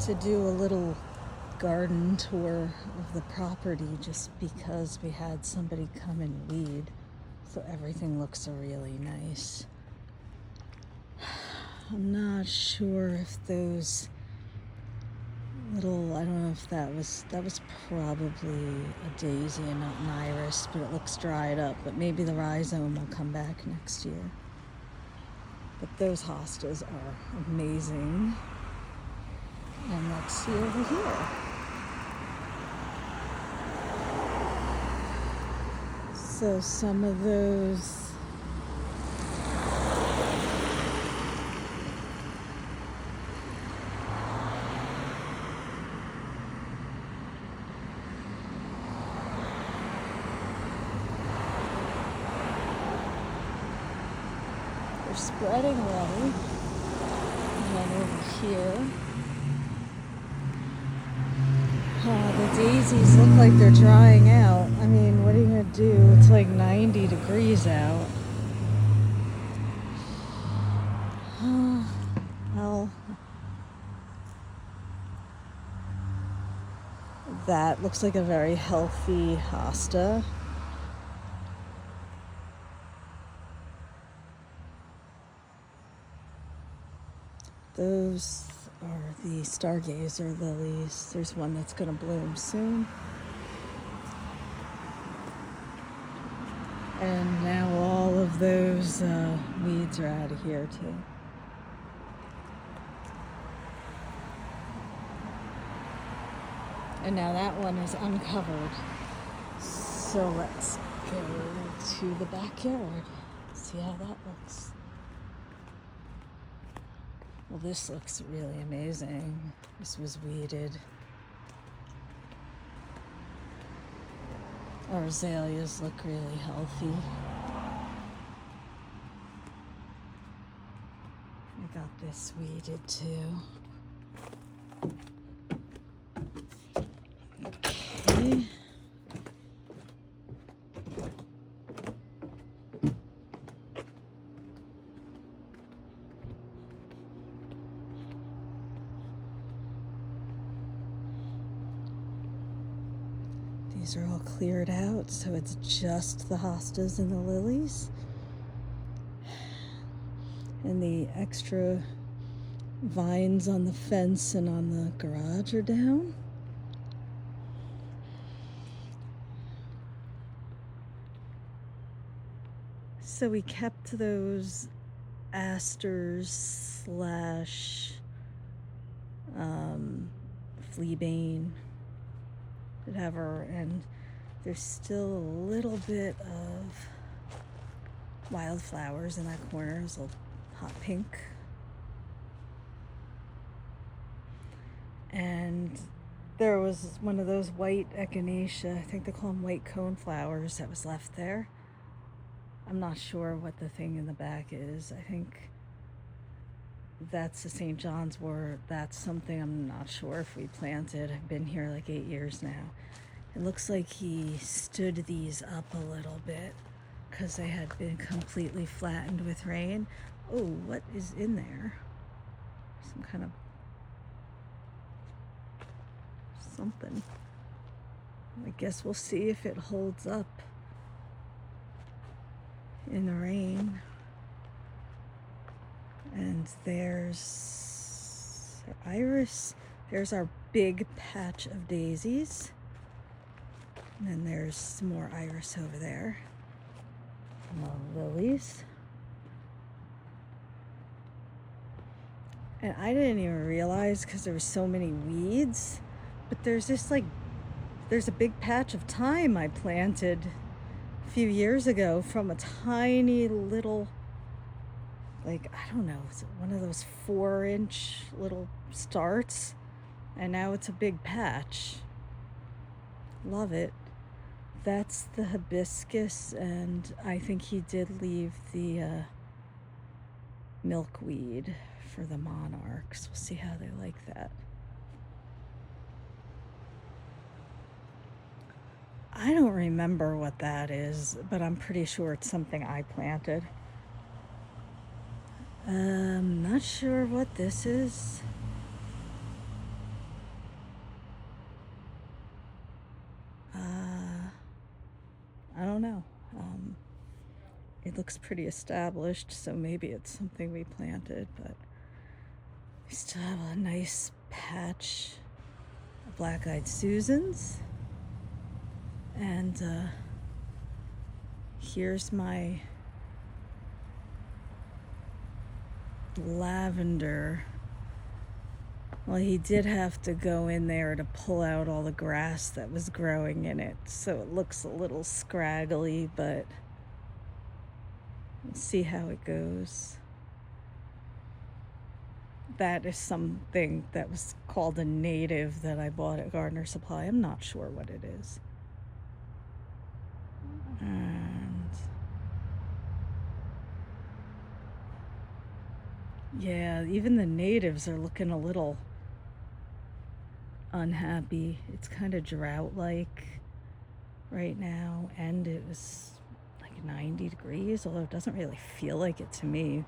to do a little garden tour of the property just because we had somebody come and weed, so everything looks really nice. I'm not sure if those little, I don't know if that was probably a daisy and not an iris, but it looks dried up, but maybe the rhizome will come back next year. But those hostas are amazing. And let's see over here. So some of those they're spreading already. And then over here, the daisies look like they're drying out. I mean, what are you gonna do? It's like 90 degrees out. Well, that looks like a very healthy hosta. Those are the stargazer lilies. There's one that's going to bloom soon. And now all of those weeds are out of here too. And now that one is uncovered. So let's go to the backyard. See how that looks. Well, this looks really amazing. This was weeded. Our azaleas look really healthy. I got this weeded too. Okay. These are all cleared out, so it's just the hostas and the lilies. And the extra vines on the fence and on the garage are down. So we kept those asters / fleabane, whatever, and there's still a little bit of wildflowers in that corner. It's a little hot pink. And there was one of those white echinacea, I think they call them white cone flowers, that was left there. I'm not sure what the thing in the back is. I think that's the St. John's wort. That's something I'm not sure if we planted. I've been here like 8 years now. It looks like he stood these up a little bit because they had been completely flattened with rain. Oh, what is in there? Some kind of something. I guess we'll see if it holds up in the rain. And there's iris. There's our big patch of daisies. And then there's some more iris over there. And the lilies. And I didn't even realize because there were so many weeds, but there's a big patch of thyme I planted a few years ago from a tiny little, like, I don't know, is it one of those 4-inch little starts? And now it's a big patch. Love it. That's the hibiscus, and I think he did leave the milkweed for the monarchs. We'll see how they like that. I don't remember what that is, but I'm pretty sure it's something I planted. Not sure what this is. it looks pretty established, so maybe it's something we planted, but we still have a nice patch of black-eyed Susans. And here's my lavender. Well, he did have to go in there to pull out all the grass that was growing in it, so it looks a little scraggly, but we'll see how it goes. That is something that was called a native that I bought at Gardener Supply. I'm not sure what it is. And yeah, even the natives are looking a little unhappy. It's kind of drought-like right now, and it was like 90 degrees, although it doesn't really feel like it to me.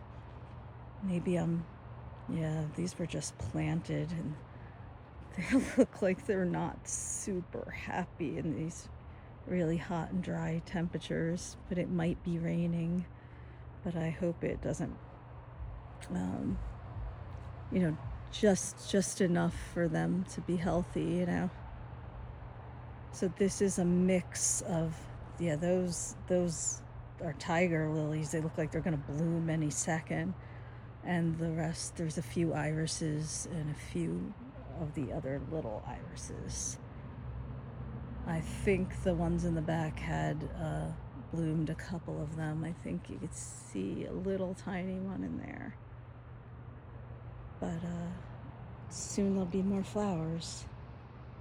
Maybe yeah, these were just planted, and they look like they're not super happy in these really hot and dry temperatures, but it might be raining. But I hope it doesn't, just enough for them to be healthy, So this is a mix of, yeah, those are tiger lilies. They look like they're gonna bloom any second. And the rest, there's a few irises and a few of the other little irises. I think the ones in the back had bloomed, a couple of them. I think you could see a little tiny one in there. But soon there'll be more flowers.